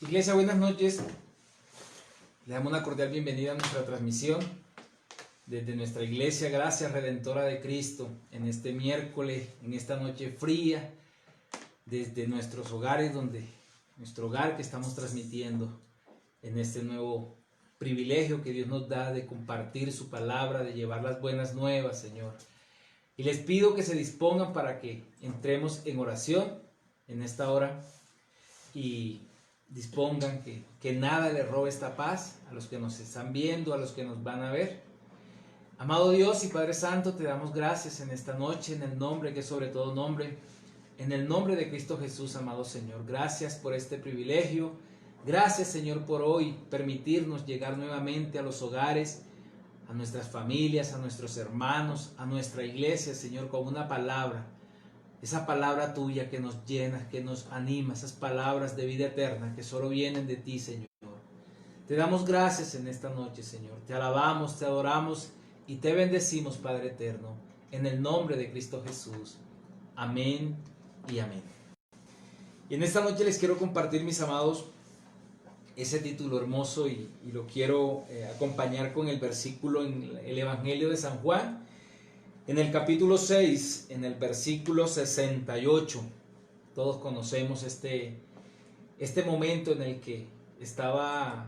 Iglesia, buenas noches. Le damos una cordial bienvenida a nuestra transmisión desde nuestra iglesia Gracia Redentora de Cristo en este miércoles, en esta noche fría, desde nuestros hogares, nuestro hogar que estamos transmitiendo en este nuevo privilegio que Dios nos da de compartir su palabra, de llevar las buenas nuevas, Señor. Y les pido que se dispongan para que entremos en oración en esta hora y dispongan que nada les robe esta paz a los que nos están viendo, a los que nos van a ver. Amado Dios y Padre Santo, te damos gracias en esta noche, en el nombre que es sobre todo nombre, en el nombre de Cristo Jesús, amado Señor. Gracias por este privilegio. Gracias, Señor, por hoy permitirnos llegar nuevamente a los hogares, a nuestras familias, a nuestros hermanos, a nuestra iglesia, Señor, con una palabra. Esa palabra tuya que nos llena, que nos anima, esas palabras de vida eterna que solo vienen de ti, Señor. Te damos gracias en esta noche, Señor. Te alabamos, te adoramos y te bendecimos, Padre eterno, en el nombre de Cristo Jesús. Amén y amén. Y en esta noche les quiero compartir, mis amados, ese título hermoso y lo quiero acompañar con el versículo en el Evangelio de San Juan, en el capítulo 6, en el versículo 68. Todos conocemos este momento en el que estaba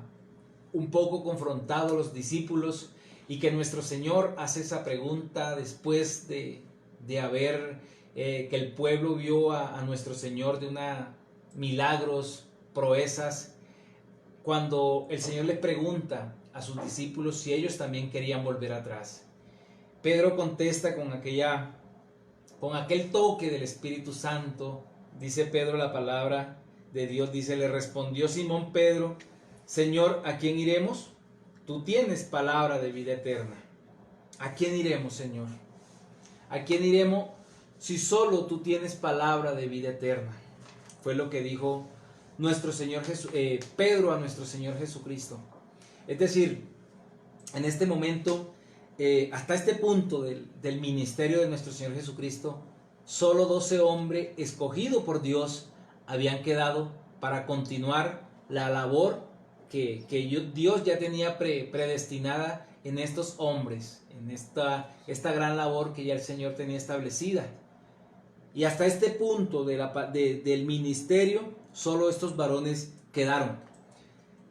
un poco confrontado los discípulos y que nuestro Señor hace esa pregunta después de haber que el pueblo vio a nuestro Señor de milagros, proezas, cuando el Señor le pregunta a sus discípulos si ellos también querían volver atrás. Pedro contesta con aquel toque del Espíritu Santo. Dice Pedro, la palabra de Dios dice: le respondió Simón Pedro: Señor, ¿a quién iremos? Tú tienes palabra de vida eterna. ¿A quién iremos, Señor? ¿A quién iremos si solo tú tienes palabra de vida eterna? Fue lo que dijo nuestro Señor Pedro a nuestro Señor Jesucristo. Es decir, en este momento, hasta este punto del ministerio de nuestro Señor Jesucristo, solo 12 hombres escogidos por Dios habían quedado para continuar la labor que Dios ya tenía predestinada en estos hombres, en esta gran labor que ya el Señor tenía establecida. Y hasta este punto del ministerio, solo estos varones quedaron.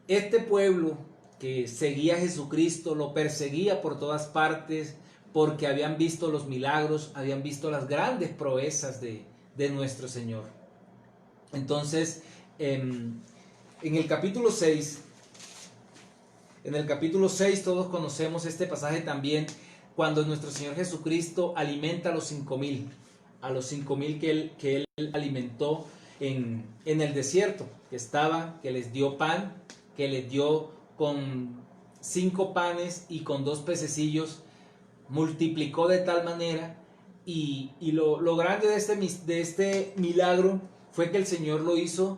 Este pueblo que seguía a Jesucristo lo perseguía por todas partes porque habían visto los milagros, habían visto las grandes proezas de nuestro Señor. Entonces, en el capítulo 6, todos conocemos este pasaje también, cuando nuestro Señor Jesucristo alimenta a los 5,000 que Él alimentó en el desierto, que les dio pan, que les dio con 5 panes y con 2 pececillos, multiplicó de tal manera, y lo grande de este milagro fue que el Señor lo hizo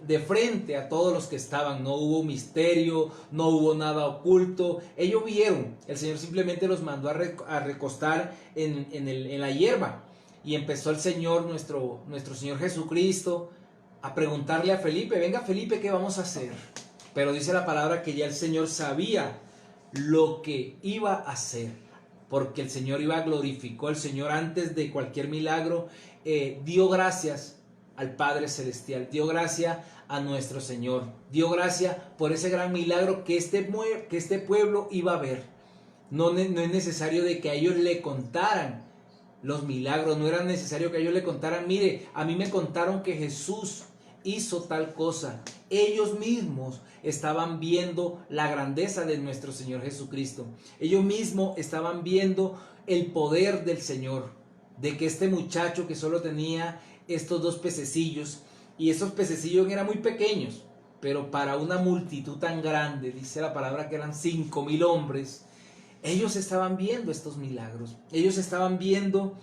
de frente a todos los que estaban. No hubo misterio, no hubo nada oculto. Ellos vieron, el Señor simplemente los mandó a recostar en la hierba, y empezó el Señor, nuestro Señor Jesucristo, a preguntarle a Felipe: venga Felipe, ¿qué vamos a hacer? Pero dice la palabra que ya el Señor sabía lo que iba a hacer, porque el Señor glorificó. El Señor, antes de cualquier milagro, dio gracias al Padre Celestial, dio gracias a nuestro Señor, dio gracias por ese gran milagro que este pueblo iba a ver. No es necesario de que a ellos le contaran los milagros, no era necesario que ellos le contaran: mire, a mí me contaron que Jesús hizo tal cosa. Ellos mismos estaban viendo la grandeza de nuestro Señor Jesucristo. Ellos mismos estaban viendo el poder del Señor, de que este muchacho que solo tenía estos 2 pececillos, y esos pececillos eran muy pequeños, pero para una multitud tan grande, dice la palabra que eran 5,000 hombres, ellos estaban viendo estos milagros, ellos estaban viendo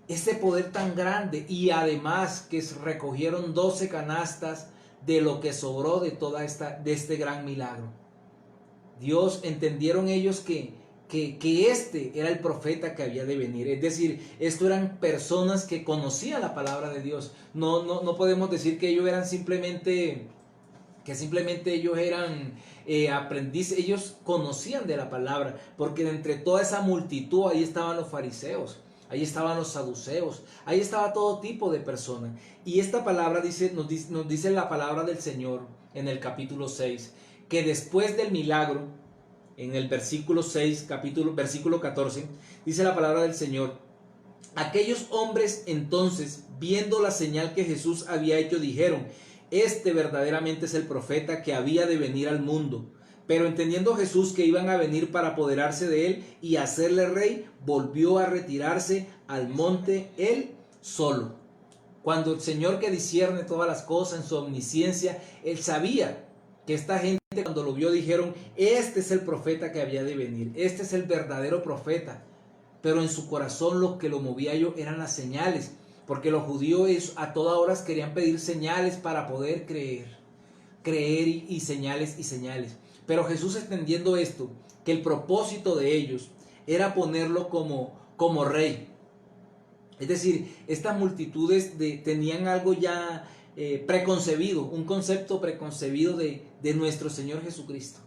este poder tan grande, y además que recogieron 12 canastas de lo que sobró de este gran milagro. Entendieron ellos que que este era el profeta que había de venir. Es decir, esto eran personas que conocían la palabra de Dios. No podemos decir que ellos eran simplemente ellos eran aprendices. Ellos conocían de la palabra, porque de entre toda esa multitud ahí estaban los fariseos, ahí estaban los saduceos, ahí estaba todo tipo de personas. Y esta palabra nos dice la palabra del Señor en el capítulo 6, que después del milagro, en el versículo 6, versículo 14, dice la palabra del Señor: aquellos hombres entonces, viendo la señal que Jesús había hecho, dijeron: este verdaderamente es el profeta que había de venir al mundo. Pero entendiendo Jesús que iban a venir para apoderarse de él y hacerle rey, volvió a retirarse al monte él solo. Cuando el Señor, que discierne todas las cosas en su omnisciencia, él sabía que esta gente, cuando lo vio, dijeron: este es el profeta que había de venir, este es el verdadero profeta. Pero en su corazón lo que lo movía yo eran las señales, porque los judíos a toda hora querían pedir señales para poder creer y señales y señales. Pero Jesús, entendiendo esto, que el propósito de ellos era ponerlo como rey. Es decir, estas multitudes tenían algo ya preconcebido, un concepto preconcebido de nuestro Señor Jesucristo.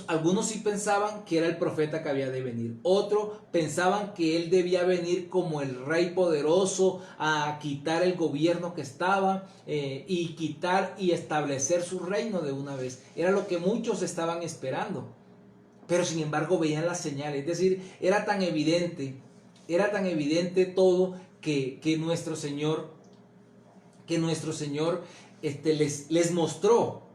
Algunos sí pensaban que era el profeta que había de venir. Otros pensaban que él debía venir como el rey poderoso a quitar el gobierno que estaba y quitar y establecer su reino de una vez. Era lo que muchos estaban esperando. Pero sin embargo veían las señales. Es decir, era tan evidente todo que nuestro Señor les mostró,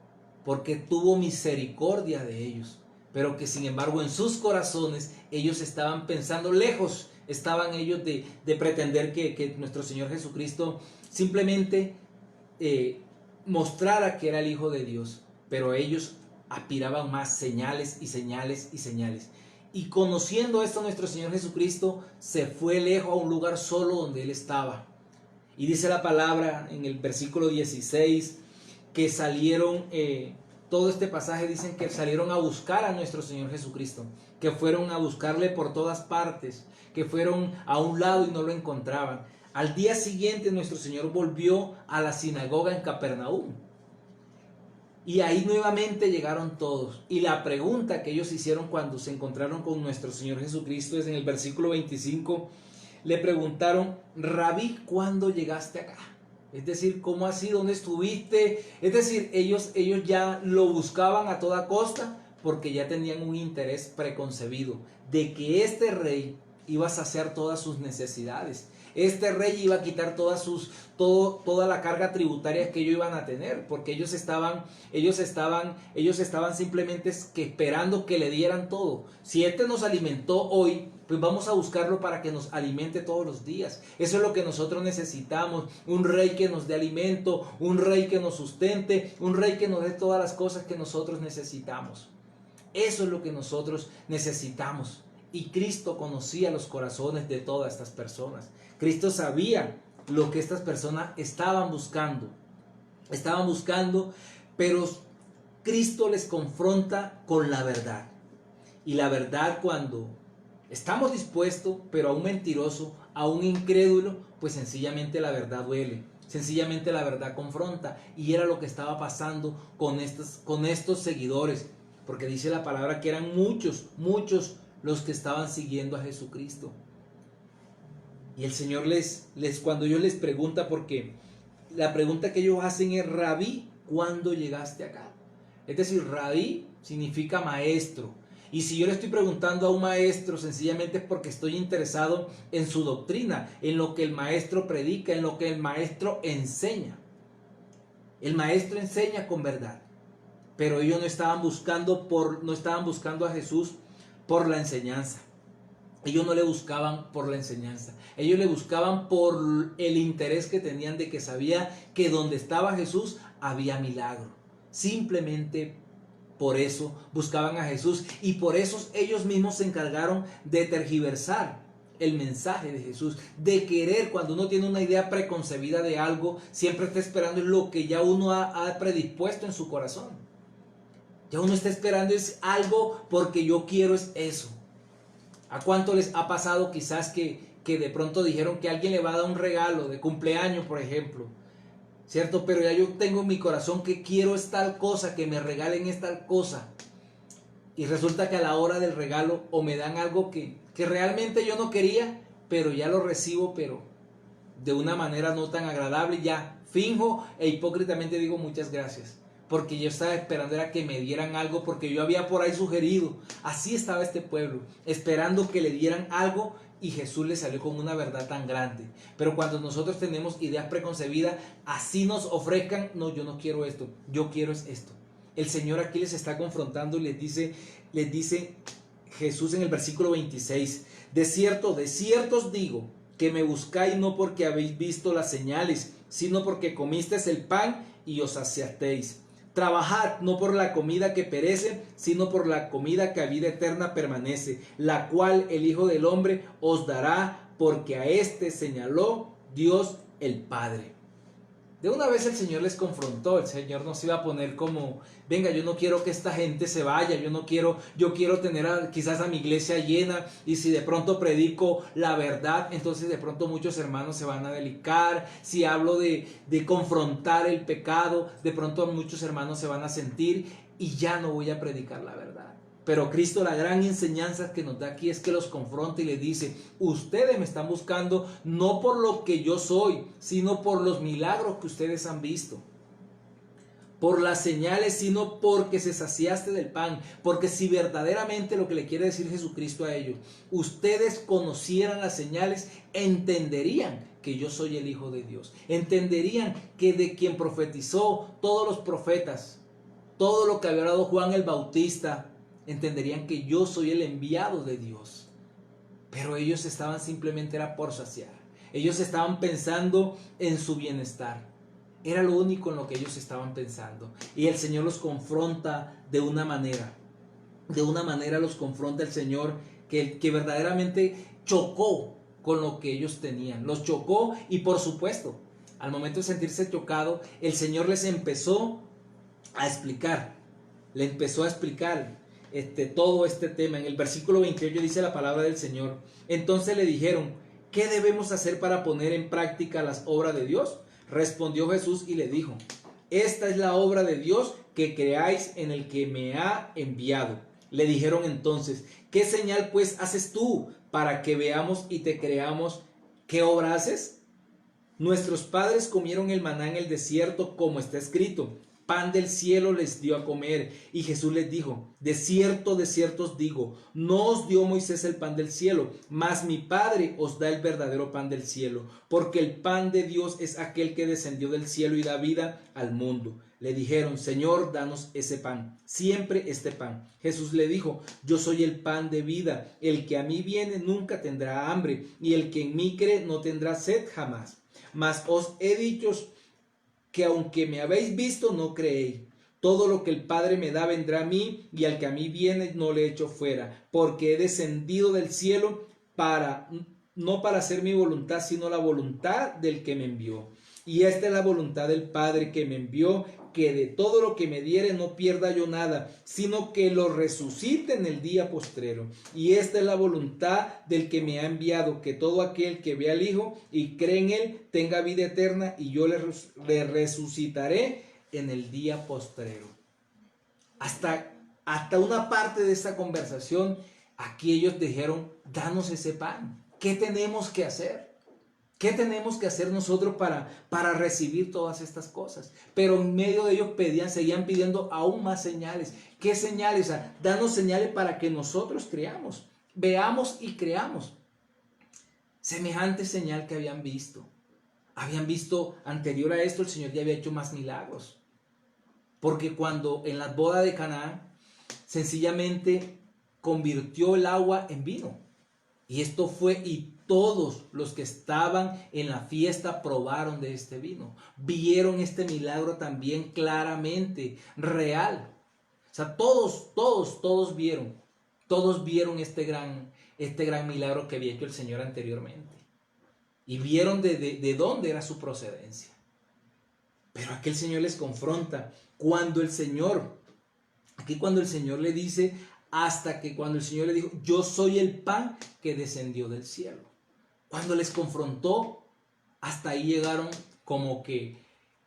porque tuvo misericordia de ellos, pero que sin embargo en sus corazones ellos estaban pensando lejos, estaban ellos de pretender que nuestro Señor Jesucristo simplemente mostrara que era el Hijo de Dios, pero ellos aspiraban más señales y señales y señales. Y conociendo esto, nuestro Señor Jesucristo se fue lejos a un lugar solo donde Él estaba. Y dice la palabra en el versículo 16 que salieron, todo este pasaje dicen que salieron a buscar a nuestro Señor Jesucristo, que fueron a buscarle por todas partes, que fueron a un lado y no lo encontraban. Al día siguiente nuestro Señor volvió a la sinagoga en Capernaum. Y ahí nuevamente llegaron todos. Y la pregunta que ellos hicieron cuando se encontraron con nuestro Señor Jesucristo es en el versículo 25. Le preguntaron: Rabí, ¿cuándo llegaste acá? Es decir, ¿cómo así? ¿Dónde estuviste? Es decir, ellos ya lo buscaban a toda costa porque ya tenían un interés preconcebido de que este rey iba a saciar todas sus necesidades. Este rey iba a quitar toda la carga tributaria que ellos iban a tener, porque ellos estaban simplemente esperando que le dieran todo. Si este nos alimentó hoy, pues vamos a buscarlo para que nos alimente todos los días. Eso es lo que nosotros necesitamos: un rey que nos dé alimento, un rey que nos sustente, un rey que nos dé todas las cosas que nosotros necesitamos. Eso es lo que nosotros necesitamos. Y Cristo conocía los corazones de todas estas personas. Cristo sabía lo que estas personas estaban buscando. Pero Cristo les confronta con la verdad. Y la verdad, cuando estamos dispuestos, pero a un mentiroso, a un incrédulo, pues sencillamente la verdad duele. Sencillamente la verdad confronta. Y era lo que estaba pasando con estos seguidores. Porque dice la palabra que eran muchos los que estaban siguiendo a Jesucristo. Y el Señor cuando ellos les pregunta, porque la pregunta que ellos hacen es: Rabí, ¿cuándo llegaste acá? Es decir, Rabí significa maestro. Y si yo le estoy preguntando a un maestro, sencillamente es porque estoy interesado en su doctrina, en lo que el maestro predica, en lo que el maestro enseña. El maestro enseña con verdad. Pero ellos no estaban buscando a Jesús por la enseñanza. Ellos no le buscaban por la enseñanza. Ellos le buscaban por el interés que tenían de que sabía que donde estaba Jesús había milagro. Simplemente por eso buscaban a Jesús, y por eso ellos mismos se encargaron de tergiversar el mensaje de Jesús, de querer, cuando uno tiene una idea preconcebida de algo, siempre está esperando lo que ya uno ha predispuesto en su corazón. Ya uno está esperando es algo porque yo quiero es eso. ¿A cuánto les ha pasado quizás que de pronto dijeron que alguien le va a dar un regalo de cumpleaños, por ejemplo? ¿Cierto? Pero ya yo tengo en mi corazón que quiero es tal cosa, que me regalen es tal cosa. Y resulta que a la hora del regalo o me dan algo que realmente yo no quería, pero ya lo recibo, pero de una manera no tan agradable, ya finjo e hipócritamente digo muchas gracias. Porque yo estaba esperando era que me dieran algo, porque yo había por ahí sugerido. Así estaba este pueblo, esperando que le dieran algo, y Jesús le salió con una verdad tan grande. Pero cuando nosotros tenemos ideas preconcebidas, así nos ofrezcan, no, yo no quiero esto, yo quiero es esto. El Señor aquí les está confrontando y les dice Jesús en el versículo 26, de cierto os digo, que me buscáis no porque habéis visto las señales, sino porque comisteis el pan y os saciasteis. Trabajad no por la comida que perece, sino por la comida que a vida eterna permanece, la cual el Hijo del Hombre os dará, porque a éste señaló Dios el Padre. De una vez el Señor les confrontó, el Señor no se iba a poner como, venga, yo no quiero que esta gente se vaya, yo quiero tener quizás a mi iglesia llena, y si de pronto predico la verdad, entonces de pronto muchos hermanos se van a delicar. Si hablo de confrontar el pecado, de pronto muchos hermanos se van a sentir y ya no voy a predicar la verdad. Pero Cristo, la gran enseñanza que nos da aquí es que los confronta y les dice, ustedes me están buscando no por lo que yo soy, sino por los milagros que ustedes han visto. Por las señales, sino porque se saciaste del pan. Porque si verdaderamente lo que le quiere decir Jesucristo a ellos, ustedes conocieran las señales, entenderían que yo soy el Hijo de Dios. Entenderían que de quien profetizó todos los profetas, todo lo que había hablado Juan el Bautista, entenderían que yo soy el enviado de Dios. Pero ellos estaban simplemente era por saciar. Ellos estaban pensando en su bienestar. Era lo único en lo que ellos estaban pensando. Y el Señor los confronta de una manera. De una manera los confronta el Señor que verdaderamente chocó con lo que ellos tenían. Los chocó y por supuesto, al momento de sentirse chocado, el Señor les empezó a explicar. Le empezó a explicar todo este tema. En el versículo 28 dice la palabra del Señor. Entonces le dijeron, ¿qué debemos hacer para poner en práctica las obras de Dios? Respondió Jesús y le dijo, esta es la obra de Dios, que creáis en el que me ha enviado. Le dijeron entonces, ¿qué señal pues haces tú para que veamos y te creamos? ¿Qué obra haces? Nuestros padres comieron el maná en el desierto, como está escrito, pan del cielo les dio a comer. Y Jesús les dijo, de cierto os digo, no os dio Moisés el pan del cielo, mas mi Padre os da el verdadero pan del cielo, porque el pan de Dios es aquel que descendió del cielo y da vida al mundo. Le dijeron, Señor, danos ese pan, siempre este pan. Jesús le dijo, yo soy el pan de vida, el que a mí viene nunca tendrá hambre, y el que en mí cree no tendrá sed jamás. Mas os he dicho que aunque me habéis visto, no creéis. Todo lo que el Padre me da vendrá a mí, y al que a mí viene no le echo fuera, porque he descendido del cielo no para hacer mi voluntad, sino la voluntad del que me envió. Y esta es la voluntad del Padre que me envió, que de todo lo que me diere no pierda yo nada, sino que lo resucite en el día postrero. Y esta es la voluntad del que me ha enviado, que todo aquel que ve al Hijo y cree en Él tenga vida eterna, y yo le resucitaré en el día postrero. Hasta una parte de esta conversación, aquí ellos dijeron, danos ese pan. ¿Qué tenemos que hacer? ¿Qué tenemos que hacer nosotros para recibir todas estas cosas? Pero en medio de ellos seguían pidiendo aún más señales. ¿Qué señales? Danos señales para que nosotros creamos, veamos y creamos. Semejante señal que habían visto. Habían visto anterior a esto, el Señor ya había hecho más milagros. Porque cuando en la boda de Caná, sencillamente convirtió el agua en vino. Y esto fue, y todos los que estaban en la fiesta probaron de este vino. Vieron este milagro también claramente, real. O sea, todos vieron. Todos vieron este gran milagro que había hecho el Señor anteriormente. Y vieron de dónde era su procedencia. Pero aquel Señor les confronta. Cuando el Señor Aquí cuando el Señor le dice, hasta que cuando el Señor le dijo, yo soy el pan que descendió del cielo. Cuando les confrontó, hasta ahí llegaron, como que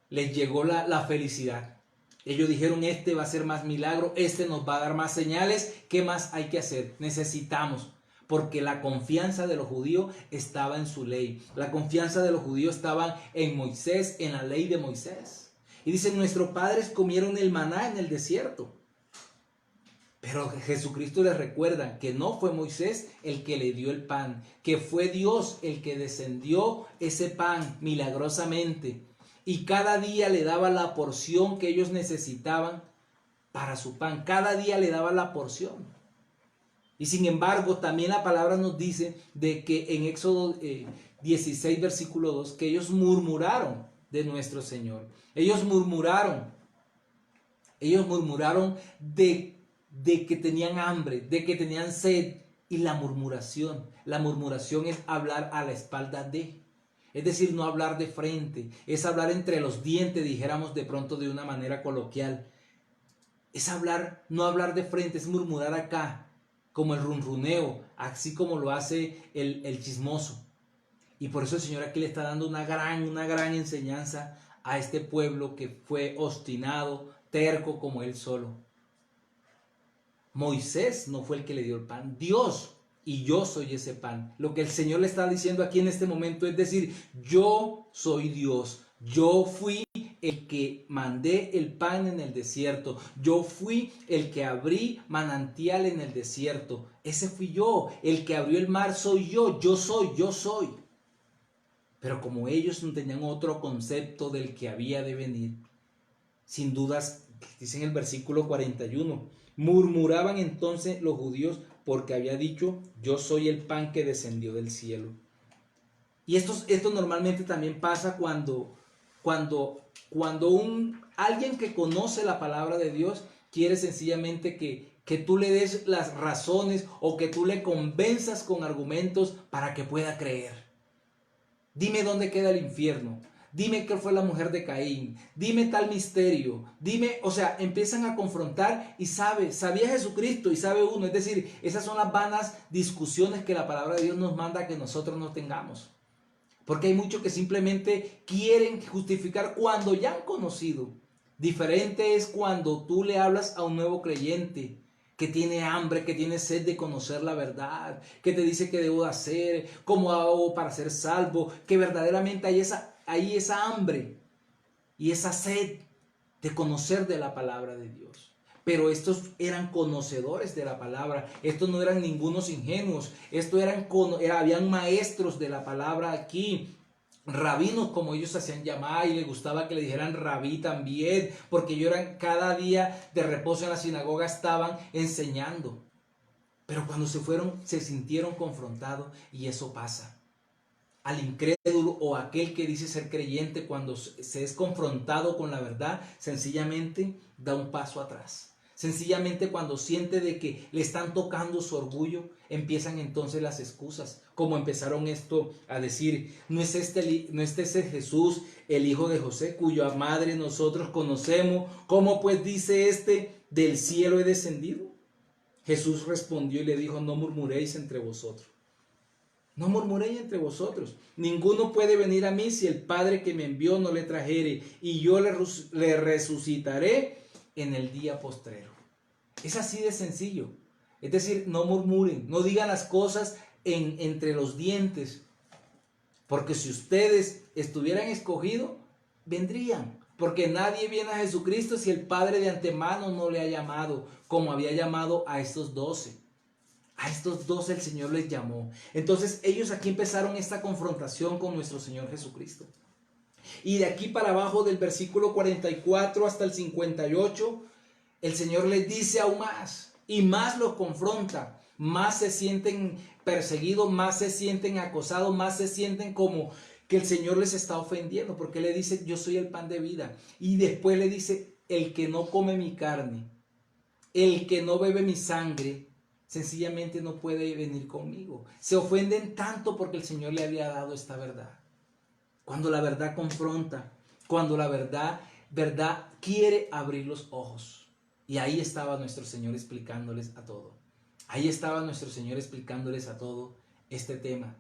les llegó la felicidad. Ellos dijeron, este va a ser más milagro, este nos va a dar más señales. ¿Qué más hay que hacer? Necesitamos. Porque la confianza de los judíos estaba en su ley. La confianza de los judíos estaba en Moisés, en la ley de Moisés. Y dicen, nuestros padres comieron el maná en el desierto. Pero Jesucristo les recuerda que no fue Moisés el que le dio el pan, que fue Dios el que descendió ese pan milagrosamente. Y cada día le daba la porción que ellos necesitaban para su pan. Cada día le daba la porción. Y sin embargo, también la palabra nos dice de que en Éxodo 16, versículo 2, que ellos murmuraron de nuestro Señor. Ellos murmuraron de que tenían hambre, de que tenían sed. Y la murmuración es hablar a la espalda de. Es decir, no hablar de frente, es hablar entre los dientes, dijéramos de pronto de una manera coloquial. Es hablar, no hablar de frente, es murmurar acá, como el runruneo, así como lo hace el chismoso. Y por eso el Señor aquí le está dando una gran enseñanza a este pueblo que fue obstinado, terco como él solo. Moisés no fue el que le dio el pan, Dios, y yo soy ese pan. Lo que el Señor le está diciendo aquí en este momento es decir, yo soy Dios, yo fui el que mandé el pan en el desierto, yo fui el que abrí manantial en el desierto, ese fui yo, el que abrió el mar soy yo soy. Pero como ellos no tenían otro concepto del que había de venir, sin dudas, dice en el versículo 41, murmuraban entonces los judíos porque había dicho, yo soy el pan que descendió del cielo. Y esto normalmente también pasa cuando alguien que conoce la palabra de Dios quiere sencillamente que tú le des las razones o que tú le convenzas con argumentos para que pueda creer. Dime dónde queda el infierno. Dime qué fue la mujer de Caín. Dime tal misterio. Dime, o sea, empiezan a confrontar y sabía Jesucristo y sabe uno. Es decir, esas son las vanas discusiones que la palabra de Dios nos manda que nosotros no tengamos. Porque hay muchos que simplemente quieren justificar cuando ya han conocido. Diferente es cuando tú le hablas a un nuevo creyente que tiene hambre, que tiene sed de conocer la verdad, que te dice qué debo hacer, cómo hago para ser salvo, que verdaderamente hay esa hambre y esa sed de conocer de la palabra de Dios. Pero estos eran conocedores de la palabra, estos no eran ningunos ingenuos, habían maestros de la palabra aquí, rabinos como ellos se hacían llamar y les gustaba que le dijeran rabí también, porque ellos eran cada día de reposo en la sinagoga estaban enseñando. Pero cuando se fueron se sintieron confrontados y eso pasa. Al incrédulo o aquel que dice ser creyente cuando se es confrontado con la verdad, sencillamente da un paso atrás. Sencillamente cuando siente de que le están tocando su orgullo, empiezan entonces las excusas, como empezaron esto a decir, ¿no es ese Jesús, el hijo de José, cuya madre nosotros conocemos? ¿Cómo pues dice del cielo he descendido? Jesús respondió y le dijo, no murmuréis entre vosotros. No murmuréis entre vosotros. Ninguno puede venir a mí si el Padre que me envió no le trajere, y yo le resucitaré en el día postrero. Es así de sencillo. Es decir, no murmuren, no digan las cosas entre los dientes. Porque si ustedes estuvieran escogidos, vendrían. Porque nadie viene a Jesucristo si el Padre de antemano no le ha llamado, como había llamado a estos 12. A estos 12 el Señor les llamó. Entonces ellos aquí empezaron esta confrontación con nuestro Señor Jesucristo. Y de aquí para abajo del versículo 44 hasta el 58, el Señor les dice aún más. Y más los confronta. Más se sienten perseguidos, más se sienten acosados, más se sienten como que el Señor les está ofendiendo. Porque le dice, yo soy el pan de vida. Y después le dice, el que no come mi carne, el que no bebe mi sangre, sencillamente no puede venir conmigo. Se ofenden tanto porque el Señor le había dado esta verdad. Cuando la verdad confronta, cuando la verdad quiere abrir los ojos. Y ahí estaba nuestro Señor explicándoles a todo. Ahí estaba nuestro Señor explicándoles a todo este tema.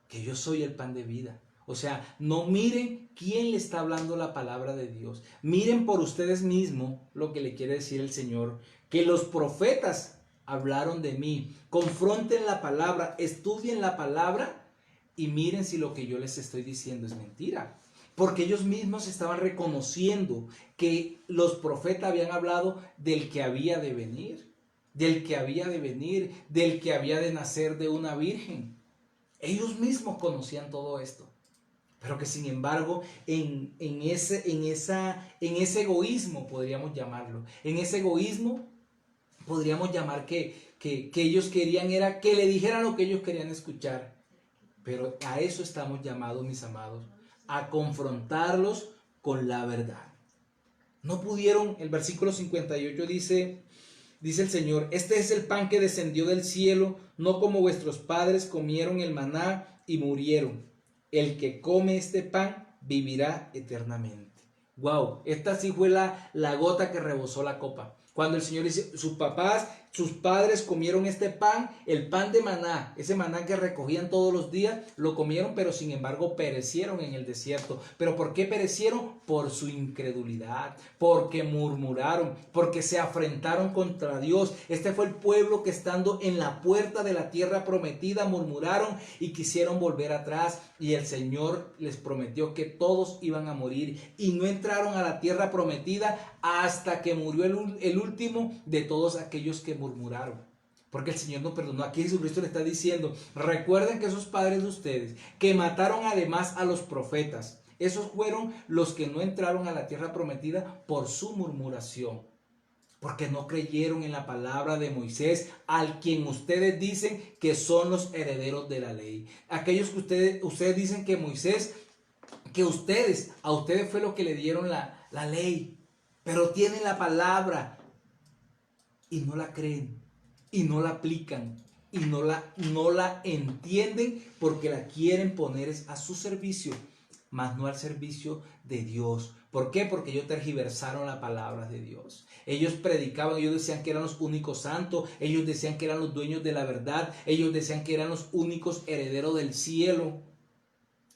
Que yo soy el pan de vida. O sea, no miren quién le está hablando la palabra de Dios. Miren por ustedes mismos lo que le quiere decir el Señor. Que los profetas hablaron de mí. Confronten la palabra, estudien la palabra y miren si lo que yo les estoy diciendo es mentira. Porque ellos mismos estaban reconociendo que los profetas habían hablado del que había de venir. Del que había de venir, del que había de nacer de una virgen. Ellos mismos conocían todo esto. Pero que sin embargo, en ese egoísmo, podríamos llamarlo, en ese egoísmo, podríamos llamar que ellos querían era que le dijeran lo que ellos querían escuchar. Pero a eso estamos llamados, mis amados, a confrontarlos con la verdad. No pudieron, el versículo 58 dice el Señor, este es el pan que descendió del cielo, no como vuestros padres comieron el maná y murieron. El que come este pan vivirá eternamente. Wow, esta sí fue la gota que rebosó la copa. Cuando el Señor dice, sus padres comieron este pan, el pan de maná, ese maná que recogían todos los días, lo comieron, pero sin embargo perecieron en el desierto. ¿Pero por qué perecieron? Por su incredulidad, porque murmuraron, porque se afrentaron contra Dios. Este fue el pueblo que estando en la puerta de la tierra prometida murmuraron y quisieron volver atrás. Y el Señor les prometió que todos iban a morir y no entraron a la tierra prometida hasta que murió el último de todos aquellos que murmuraron. Porque el Señor no perdonó. Aquí Jesucristo le está diciendo, recuerden que esos padres de ustedes, que mataron además a los profetas, esos fueron los que no entraron a la tierra prometida por su murmuración. Porque no creyeron en la palabra de Moisés, al quien ustedes dicen que son los herederos de la ley. Aquellos que ustedes dicen que Moisés, que a ustedes fue lo que le dieron la ley. Pero tienen la palabra y no la creen, y no la aplican, y no la entienden porque la quieren poner a su servicio, mas no al servicio de Dios. ¿Por qué? Porque ellos tergiversaron la palabra de Dios. Ellos predicaban, ellos decían que eran los únicos santos, ellos decían que eran los dueños de la verdad, ellos decían que eran los únicos herederos del cielo.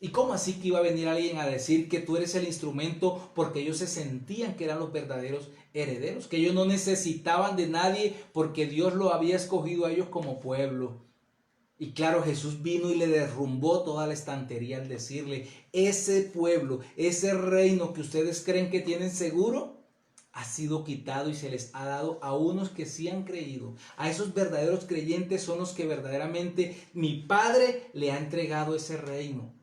¿Y cómo así que iba a venir alguien a decir que tú eres el instrumento? Porque ellos se sentían que eran los verdaderos herederos, que ellos no necesitaban de nadie porque Dios lo había escogido a ellos como pueblo. Y claro, Jesús vino y le derrumbó toda la estantería al decirle, ese pueblo, ese reino que ustedes creen que tienen seguro, ha sido quitado y se les ha dado a unos que sí han creído. A esos verdaderos creyentes son los que verdaderamente mi Padre le ha entregado ese reino.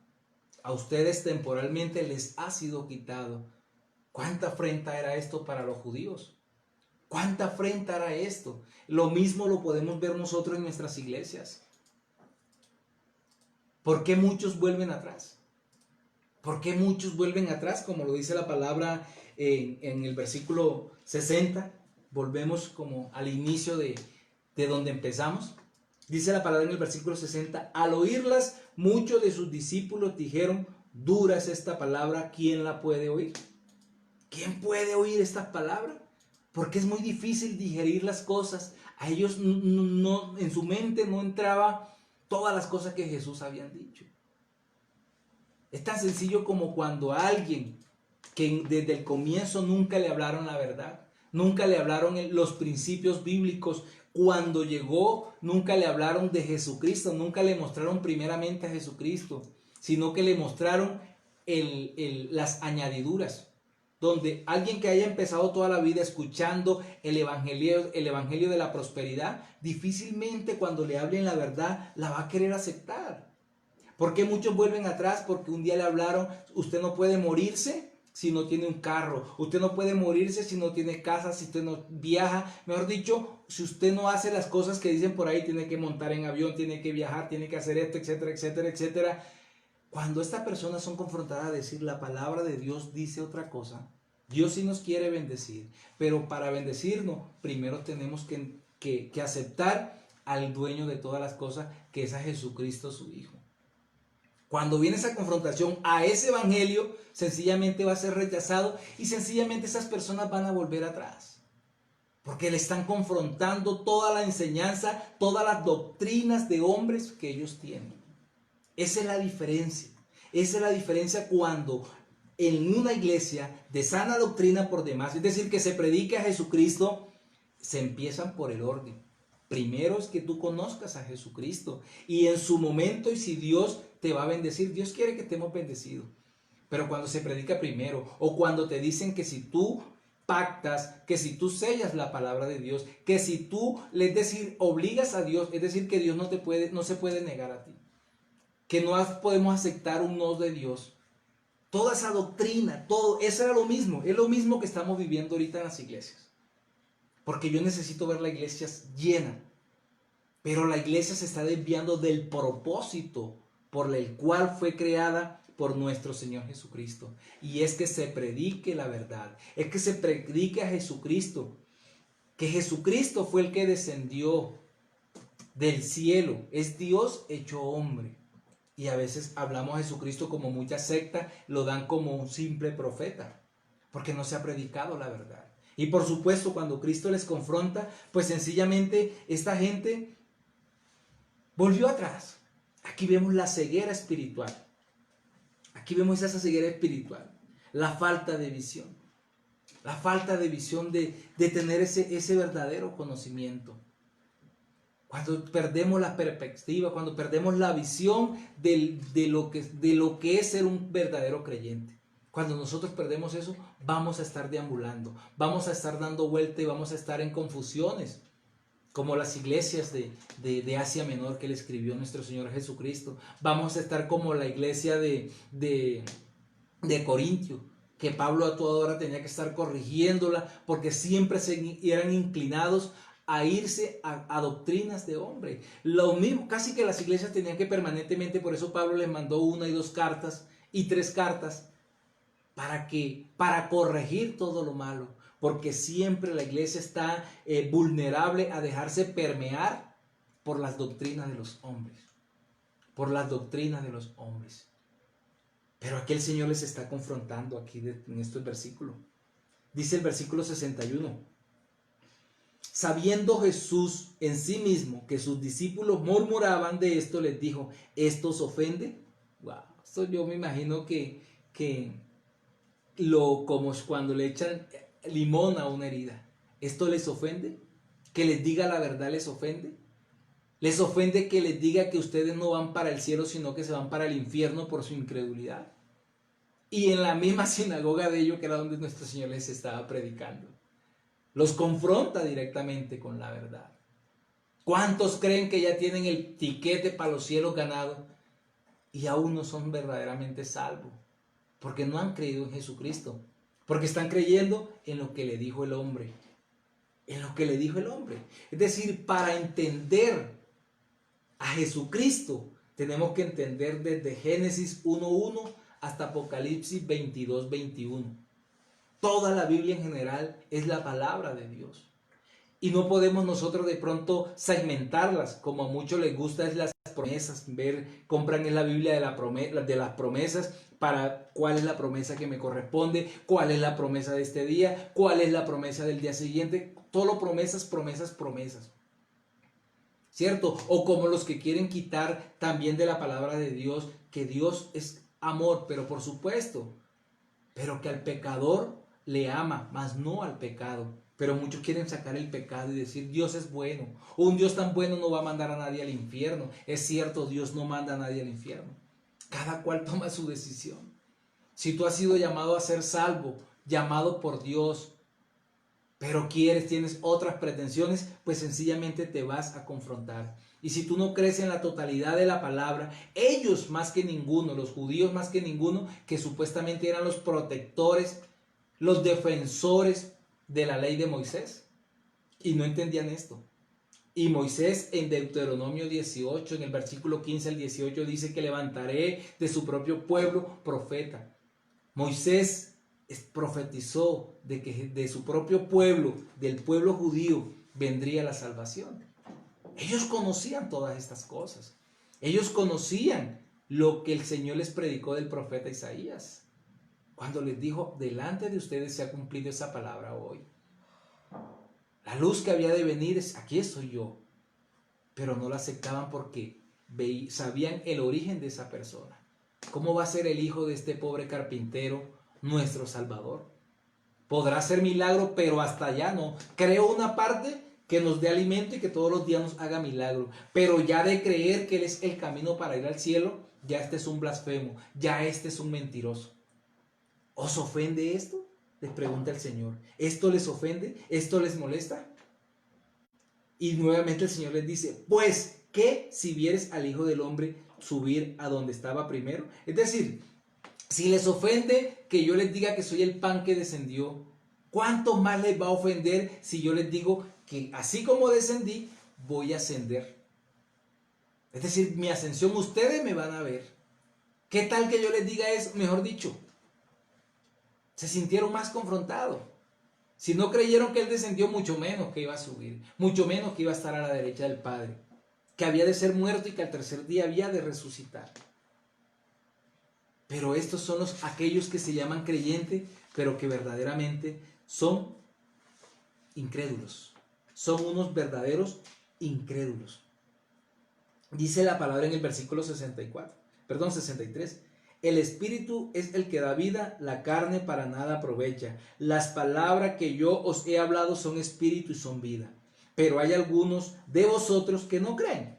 A ustedes temporalmente les ha sido quitado. ¿Cuánta afrenta era esto para los judíos? ¿Cuánta afrenta era esto? Lo mismo lo podemos ver nosotros en nuestras iglesias. ¿Por qué muchos vuelven atrás? ¿Por qué muchos vuelven atrás? Como lo dice la palabra en el versículo 60. Volvemos como al inicio de donde empezamos. Dice la palabra en el versículo 60, al oírlas, muchos de sus discípulos dijeron, dura es esta palabra, ¿quién la puede oír? ¿Quién puede oír estas palabras? Porque es muy difícil digerir las cosas. A ellos no, en su mente no entraba todas las cosas que Jesús había dicho. Es tan sencillo como cuando a alguien que desde el comienzo nunca le hablaron la verdad, nunca le hablaron los principios bíblicos, cuando llegó nunca le hablaron de Jesucristo, nunca le mostraron primeramente a Jesucristo, sino que le mostraron las añadiduras. Donde alguien que haya empezado toda la vida escuchando el evangelio de la prosperidad, difícilmente cuando le hablen la verdad la va a querer aceptar. ¿Por qué muchos vuelven atrás? Porque un día le hablaron, usted no puede morirse si no tiene un carro, usted no puede morirse si no tiene casa, si usted no viaja, mejor dicho, si usted no hace las cosas que dicen por ahí, tiene que montar en avión, tiene que viajar, tiene que hacer esto, etcétera, etcétera, etcétera. Cuando estas personas son confrontadas a decir la palabra de Dios dice otra cosa, Dios sí nos quiere bendecir, pero para bendecirnos primero tenemos que aceptar al dueño de todas las cosas, que es a Jesucristo su Hijo. Cuando viene esa confrontación a ese evangelio, sencillamente va a ser rechazado y sencillamente esas personas van a volver atrás. porque le están confrontando toda la enseñanza, todas las doctrinas de hombres que ellos tienen. Esa es la diferencia. Esa es la diferencia cuando en una iglesia de sana doctrina por demás, es decir, que se predique a Jesucristo, se empiezan por el orden. Primero es que tú conozcas a Jesucristo y en su momento, y si Dios te va a bendecir, Dios quiere que estemos bendecidos. Pero cuando se predica primero, o cuando te dicen que si tú pactas, que si tú sellas la palabra de Dios, que si tú, es decir, obligas a Dios, es decir, que Dios no se puede negar a ti, que no podemos aceptar un no de Dios. Toda esa doctrina, todo, eso era lo mismo, es lo mismo que estamos viviendo ahorita en las iglesias. Porque yo necesito ver la iglesia llena, pero la iglesia se está desviando del propósito por el cual fue creada por nuestro Señor Jesucristo. Y es que se predique la verdad, es que se predique a Jesucristo, que Jesucristo fue el que descendió del cielo, es Dios hecho hombre. Y a veces hablamos a Jesucristo como muchas sectas lo dan como un simple profeta, porque no se ha predicado la verdad. Y por supuesto, cuando Cristo les confronta, pues sencillamente esta gente volvió atrás. Aquí vemos la ceguera espiritual. Aquí vemos esa ceguera espiritual, la falta de visión. La falta de visión de tener ese verdadero conocimiento. Cuando perdemos la perspectiva, cuando perdemos la visión de lo que es ser un verdadero creyente. Cuando nosotros perdemos eso, vamos a estar deambulando, vamos a estar dando vuelta y vamos a estar en confusiones, como las iglesias de Asia Menor que le escribió nuestro Señor Jesucristo. Vamos a estar como la iglesia de Corintio, que Pablo a toda hora tenía que estar corrigiéndola, porque siempre eran inclinados a irse a doctrinas de hombre. Lo mismo, casi que las iglesias tenían que permanentemente, por eso Pablo les mandó 1 y 2 cartas y 3 cartas, para corregir todo lo malo, porque siempre la iglesia está vulnerable a dejarse permear por las doctrinas de los hombres, por las doctrinas de los hombres. Pero aquí el Señor les está confrontando aquí en estos versículos. Dice el versículo 61. Sabiendo Jesús en sí mismo que sus discípulos murmuraban de esto, les dijo, ¿esto os ofende? Wow, esto yo me imagino que como cuando le echan limón a una herida. ¿Esto les ofende? ¿Que les diga la verdad les ofende? ¿Les ofende que les diga que ustedes no van para el cielo, sino que se van para el infierno por su incredulidad? Y en la misma sinagoga de ellos, que era donde nuestro Señor les estaba predicando, los confronta directamente con la verdad. ¿Cuántos creen que ya tienen el tiquete para los cielos ganado y aún no son verdaderamente salvos? Porque no han creído en Jesucristo, porque están creyendo en lo que le dijo el hombre, en lo que le dijo el hombre. Es decir, para entender a Jesucristo tenemos que entender desde Génesis 1:1 hasta Apocalipsis 22:21. Toda la Biblia en general es la palabra de Dios. Y no podemos nosotros de pronto segmentarlas, como a muchos les gusta es las promesas, compran en la Biblia de las promesas, para cuál es la promesa que me corresponde, cuál es la promesa de este día, cuál es la promesa del día siguiente, todo promesas, promesas, promesas. ¿Cierto? O como los que quieren quitar también de la palabra de Dios, que Dios es amor, pero por supuesto, pero que al pecador le ama, mas no al pecado. Pero muchos quieren sacar el pecado y decir Dios es bueno. Un Dios tan bueno no va a mandar a nadie al infierno. Es cierto, Dios no manda a nadie al infierno. Cada cual toma su decisión. Si tú has sido llamado a ser salvo, llamado por Dios, pero tienes otras pretensiones, pues sencillamente te vas a confrontar. Y si tú no crees en la totalidad de la palabra, ellos más que ninguno, los judíos más que ninguno, que supuestamente eran los protectores, los defensores de la ley de Moisés, y no entendían esto. Y Moisés en Deuteronomio 18, en el versículo 15 al 18, dice que levantaré de su propio pueblo profeta. Moisés profetizó de que de su propio pueblo, del pueblo judío, vendría la salvación. Ellos conocían todas estas cosas. Ellos conocían lo que el Señor les predicó del profeta Isaías, cuando les dijo, delante de ustedes se ha cumplido esa palabra hoy. La luz que había de venir es, aquí estoy yo. Pero no la aceptaban porque sabían el origen de esa persona. ¿Cómo va a ser el hijo de este pobre carpintero nuestro Salvador? Podrá hacer milagro, pero hasta allá no. Creo una parte que nos dé alimento y que todos los días nos haga milagro. Pero ya de creer que Él es el camino para ir al cielo, ya este es un blasfemo, ya este es un mentiroso. ¿Os ofende esto? Les pregunta el Señor. ¿Esto les ofende? ¿Esto les molesta? Y nuevamente el Señor les dice, pues, ¿qué si vieres al Hijo del Hombre subir a donde estaba primero? Es decir, si les ofende que yo les diga que soy el pan que descendió, ¿cuánto más les va a ofender si yo les digo que así como descendí, voy a ascender? Es decir, mi ascensión ustedes me van a ver. ¿Qué tal que yo les diga eso? Mejor dicho, se sintieron más confrontados. Si no creyeron que Él descendió, mucho menos que iba a subir, mucho menos que iba a estar a la derecha del Padre, que había de ser muerto y que al tercer día había de resucitar. Pero estos son aquellos que se llaman creyentes, pero que verdaderamente son incrédulos. Son unos verdaderos incrédulos. Dice la palabra en el versículo 63. El espíritu es el que da vida, la carne para nada aprovecha. Las palabras que yo os he hablado son espíritu y son vida. Pero hay algunos de vosotros que no creen.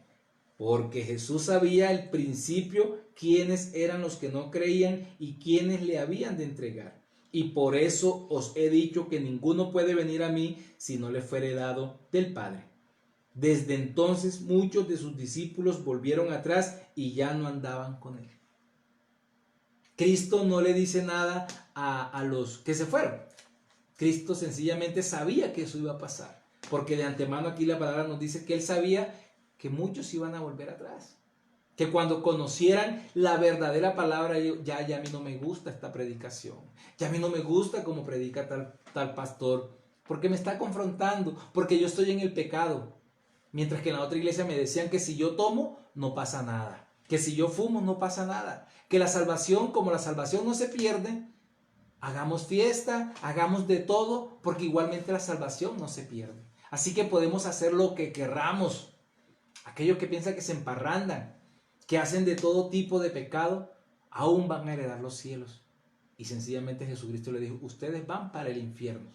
Porque Jesús sabía al principio quiénes eran los que no creían y quiénes le habían de entregar. Y por eso os he dicho que ninguno puede venir a mí si no le fuere dado del Padre. Desde entonces muchos de sus discípulos volvieron atrás y ya no andaban con él. Cristo no le dice nada a los que se fueron. Cristo sencillamente sabía que eso iba a pasar. Porque de antemano aquí la palabra nos dice que Él sabía que muchos iban a volver atrás. Que cuando conocieran la verdadera palabra, ya a mí no me gusta esta predicación. Ya a mí no me gusta cómo predica tal pastor. Porque me está confrontando. Porque yo estoy en el pecado. Mientras que en la otra iglesia me decían que si yo tomo, no pasa nada. Que si yo fumo, no pasa nada. Que la salvación, como la salvación no se pierde, hagamos fiesta, hagamos de todo, porque igualmente la salvación no se pierde. Así que podemos hacer lo que querramos. Aquellos que piensan que se emparrandan, que hacen de todo tipo de pecado, aún van a heredar los cielos. Y sencillamente Jesucristo le dijo, ustedes van para el infierno.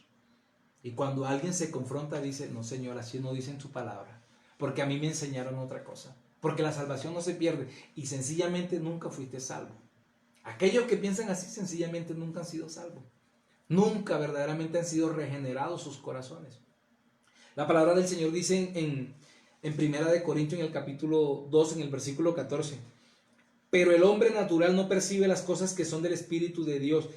Y cuando alguien se confronta, dice, no Señor, así no dicen su palabra, porque a mí me enseñaron otra cosa. Porque la salvación no se pierde y sencillamente nunca fuiste salvo. Aquellos que piensan así sencillamente nunca han sido salvos. Nunca verdaderamente han sido regenerados sus corazones. La palabra del Señor dice en Primera de Corintios, en el capítulo 2, en el versículo 14. Pero el hombre natural no percibe las cosas que son del Espíritu de Dios,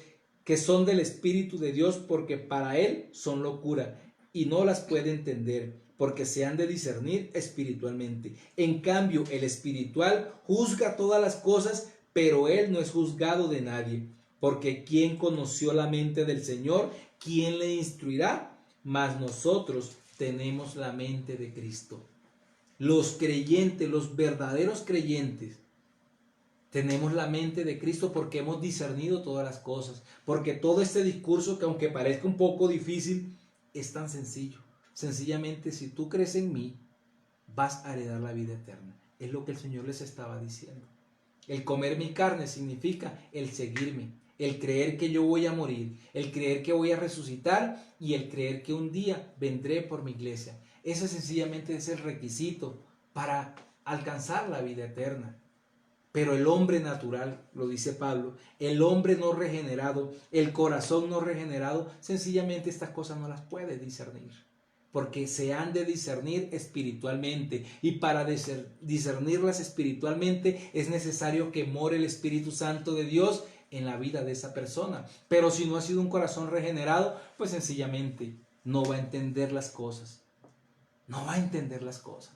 porque para él son locura y no las puede entender, porque se han de discernir espiritualmente. En cambio, el espiritual juzga todas las cosas, pero él no es juzgado de nadie. Porque ¿quién conoció la mente del Señor? ¿Quién le instruirá? Mas nosotros tenemos la mente de Cristo. Los creyentes, los verdaderos creyentes, tenemos la mente de Cristo porque hemos discernido todas las cosas. Porque todo este discurso, que aunque parezca un poco difícil, es tan sencillo. Sencillamente, si tú crees en mí, vas a heredar la vida eterna. Es lo que el Señor les estaba diciendo. El comer mi carne significa el seguirme, el creer que yo voy a morir, el creer que voy a resucitar y el creer que un día vendré por mi iglesia. Ese sencillamente es el requisito para alcanzar la vida eterna. Pero el hombre natural, lo dice Pablo, el hombre no regenerado, el corazón no regenerado, sencillamente estas cosas no las puede discernir. Porque se han de discernir espiritualmente. Y para discernirlas espiritualmente es necesario que more el Espíritu Santo de Dios en la vida de esa persona. Pero si no ha sido un corazón regenerado, pues sencillamente no va a entender las cosas. No va a entender las cosas.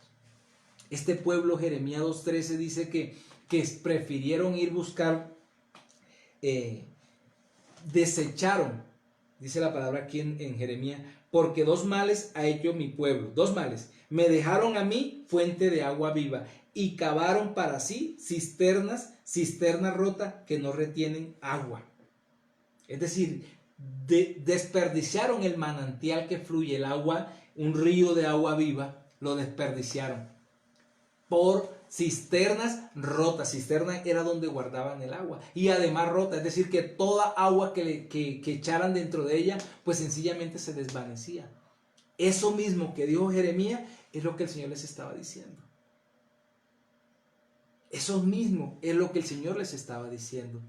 Este pueblo, Jeremías 2:13, dice que prefirieron ir buscar, desecharon, dice la palabra aquí en Jeremías, porque dos males ha hecho mi pueblo, dos males. Me dejaron a mí fuente de agua viva y cavaron para sí cisternas rotas que no retienen agua. Es decir, desperdiciaron el manantial que fluye, el agua un río de agua viva, lo desperdiciaron por cisternas rotas. Cisterna era donde guardaban el agua, y además rota, es decir, que toda agua que echaran dentro de ella, pues sencillamente se desvanecía. Eso mismo que dijo Jeremías es lo que el Señor les estaba diciendo. Eso mismo es lo que el Señor les estaba diciendo.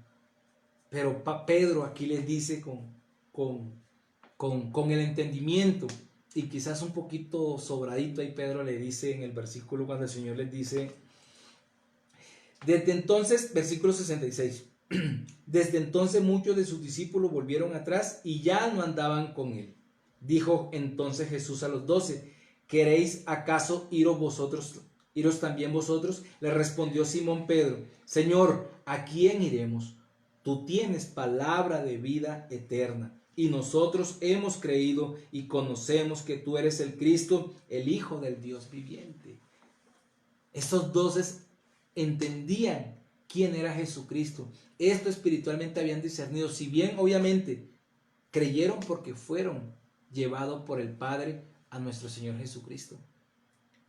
Pero Pedro aquí les dice con el entendimiento, y quizás un poquito sobradito, ahí Pedro le dice en el versículo cuando el Señor les dice, desde entonces, versículo 66, desde entonces muchos de sus discípulos volvieron atrás y ya no andaban con él. Dijo entonces Jesús a los 12, ¿queréis acaso iros también vosotros? Le respondió Simón Pedro, Señor, ¿a quién iremos? Tú tienes palabra de vida eterna, y nosotros hemos creído y conocemos que tú eres el Cristo, el Hijo del Dios viviente. Estos 12 entendían quién era Jesucristo. Esto espiritualmente habían discernido, si bien obviamente creyeron porque fueron llevados por el Padre a nuestro Señor Jesucristo.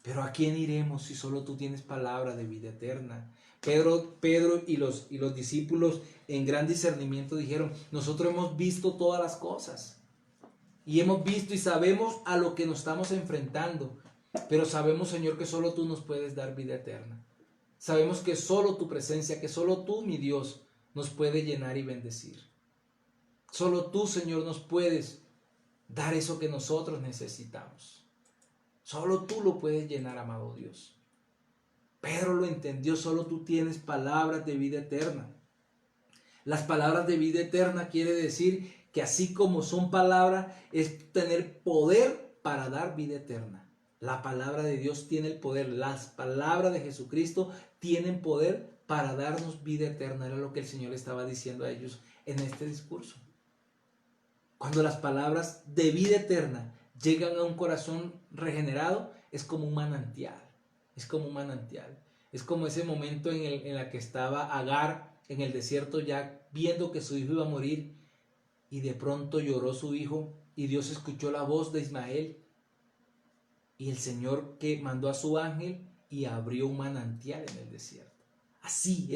Pero ¿a quién iremos si solo tú tienes palabra de vida eterna? Pedro y los discípulos en gran discernimiento dijeron, nosotros hemos visto todas las cosas, y hemos visto y sabemos a lo que nos estamos enfrentando, pero sabemos, Señor, que solo tú nos puedes dar vida eterna. Sabemos que solo tu presencia, que solo tú, mi Dios, nos puede llenar y bendecir. Solo tú, Señor, nos puedes dar eso que nosotros necesitamos. Solo tú lo puedes llenar, amado Dios. Pedro lo entendió, solo tú tienes palabras de vida eterna. Las palabras de vida eterna quiere decir que así como son palabras, es tener poder para dar vida eterna. La palabra de Dios tiene el poder, las palabras de Jesucristo tienen poder para darnos vida eterna. Era lo que el Señor estaba diciendo a ellos en este discurso. Cuando las palabras de vida eterna llegan a un corazón regenerado, es como un manantial. Es como un manantial. Es como ese momento en el que estaba Agar en el desierto, ya viendo que su hijo iba a morir, y de pronto lloró su hijo, y Dios escuchó la voz de Ismael, y el Señor que mandó a su ángel y abrió un manantial en el desierto. Así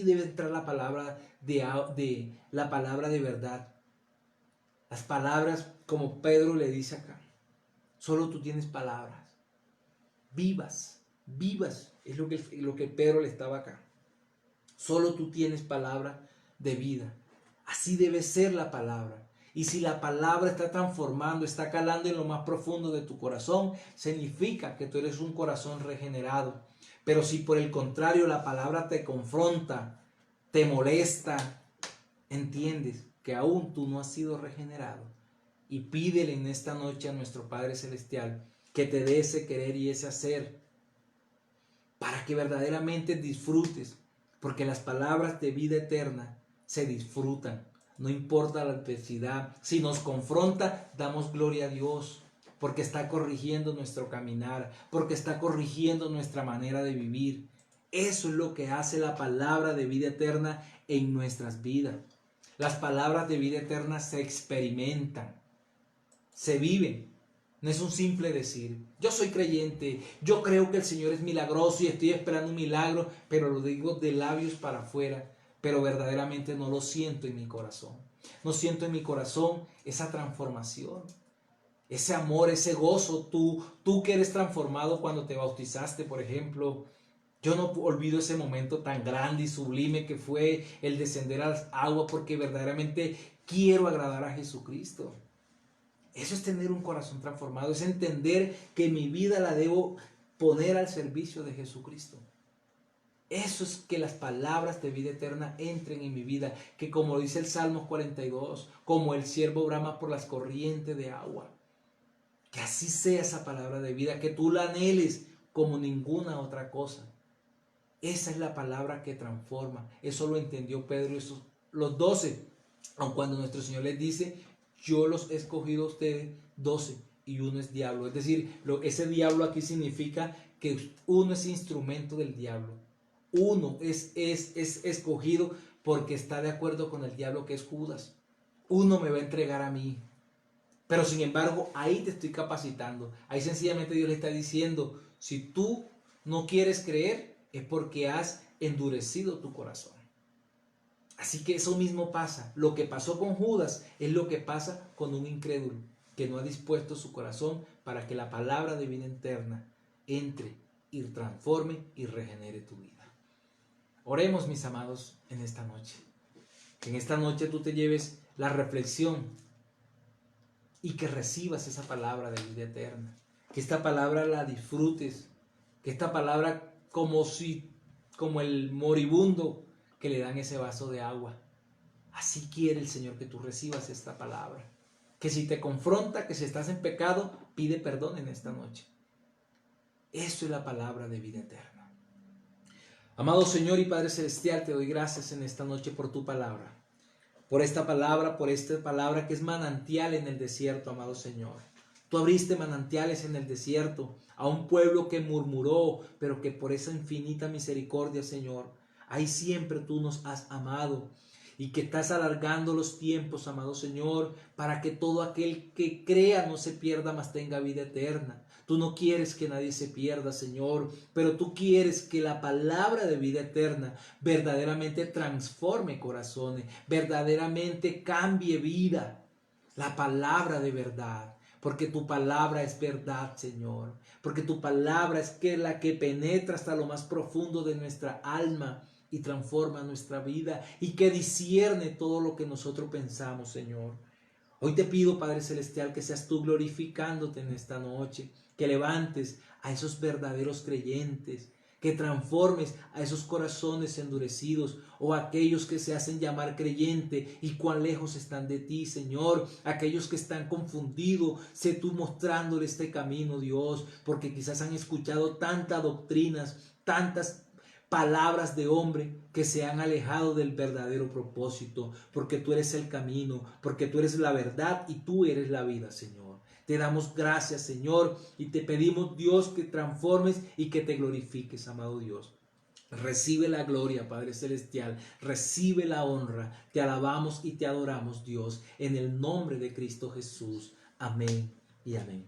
debe entrar la palabra la palabra de verdad. Las palabras, como Pedro le dice acá, solo tú tienes palabras vivas, es lo que Pedro le estaba acá. Solo tú tienes palabra de vida. Así debe ser la palabra. Y si la palabra está transformando, está calando en lo más profundo de tu corazón, significa que tú eres un corazón regenerado. Pero si por el contrario la palabra te confronta, te molesta, entiendes que aún tú no has sido regenerado. Y pídele en esta noche a nuestro Padre Celestial que te dé ese querer y ese hacer para que verdaderamente disfrutes, porque las palabras de vida eterna se disfrutan, no importa la adversidad. Si nos confronta, damos gloria a Dios, porque está corrigiendo nuestro caminar, porque está corrigiendo nuestra manera de vivir. Eso es lo que hace la palabra de vida eterna en nuestras vidas. Las palabras de vida eterna se experimentan, se viven. No es un simple decir, yo soy creyente, yo creo que el Señor es milagroso y estoy esperando un milagro, pero lo digo de labios para afuera, pero verdaderamente no lo siento en mi corazón. No siento en mi corazón esa transformación, ese amor, ese gozo. Tú que eres transformado cuando te bautizaste, por ejemplo. Yo no olvido ese momento tan grande y sublime que fue el descender a las aguas, porque verdaderamente quiero agradar a Jesucristo. Eso es tener un corazón transformado, es entender que mi vida la debo poner al servicio de Jesucristo. Eso es que las palabras de vida eterna entren en mi vida, que como dice el Salmo 42, como el siervo brama por las corrientes de agua. Que así sea esa palabra de vida, que tú la anheles como ninguna otra cosa. Esa es la palabra que transforma. Eso lo entendió Pedro y los 12. Aun cuando nuestro Señor les dice, yo los he escogido a ustedes 12 y uno es diablo. Es decir, ese diablo aquí significa que uno es instrumento del diablo. Uno es escogido porque está de acuerdo con el diablo, que es Judas. Uno me va a entregar a mí. Pero sin embargo, ahí te estoy capacitando. Ahí sencillamente Dios le está diciendo, si tú no quieres creer, es porque has endurecido tu corazón. Así que eso mismo pasa. Lo que pasó con Judas es lo que pasa con un incrédulo que no ha dispuesto su corazón para que la palabra de vida eterna entre y transforme y regenere tu vida. Oremos, mis amados, en esta noche. Que en esta noche tú te lleves la reflexión y que recibas esa palabra de vida eterna. Que esta palabra la disfrutes. Que esta palabra como el moribundo que le dan ese vaso de agua. Así quiere el Señor que tú recibas esta palabra. Que si te confronta, que si estás en pecado, pide perdón en esta noche. Eso es la palabra de vida eterna. Amado Señor y Padre Celestial, te doy gracias en esta noche por tu palabra. Por esta palabra que es manantial en el desierto, amado Señor. Tú abriste manantiales en el desierto a un pueblo que murmuró, pero que por esa infinita misericordia, Señor, ahí siempre tú nos has amado. Y que estás alargando los tiempos, amado Señor, para que todo aquel que crea no se pierda, mas tenga vida eterna. Tú no quieres que nadie se pierda, Señor, pero tú quieres que la palabra de vida eterna verdaderamente transforme corazones, verdaderamente cambie vida. La palabra de verdad, porque tu palabra es verdad, Señor, porque tu palabra es la que penetra hasta lo más profundo de nuestra alma y transforma nuestra vida y que discierne todo lo que nosotros pensamos, Señor. Hoy te pido, Padre Celestial, que seas tú glorificándote en esta noche, que levantes a esos verdaderos creyentes, que transformes a esos corazones endurecidos o a aquellos que se hacen llamar creyente y cuán lejos están de ti, Señor. Aquellos que están confundidos, sé tú mostrándoles este camino, Dios, porque quizás han escuchado tantas doctrinas, tantas palabras de hombre que se han alejado del verdadero propósito, porque tú eres el camino, porque tú eres la verdad y tú eres la vida, Señor. Te damos gracias, Señor, y te pedimos, Dios, que transformes y que te glorifiques, amado Dios. Recibe la gloria, Padre Celestial, recibe la honra, te alabamos y te adoramos, Dios, en el nombre de Cristo Jesús. Amén y amén.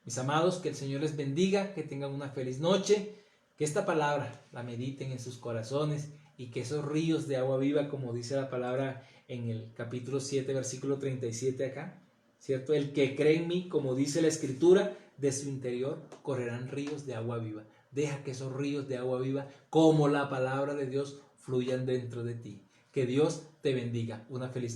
Mis amados, que el Señor les bendiga, que tengan una feliz noche. Que esta palabra la mediten en sus corazones y que esos ríos de agua viva, como dice la palabra en el capítulo 7, versículo 37 acá, ¿cierto? El que cree en mí, como dice la Escritura, de su interior correrán ríos de agua viva. Deja que esos ríos de agua viva, como la palabra de Dios, fluyan dentro de ti. Que Dios te bendiga. Una feliz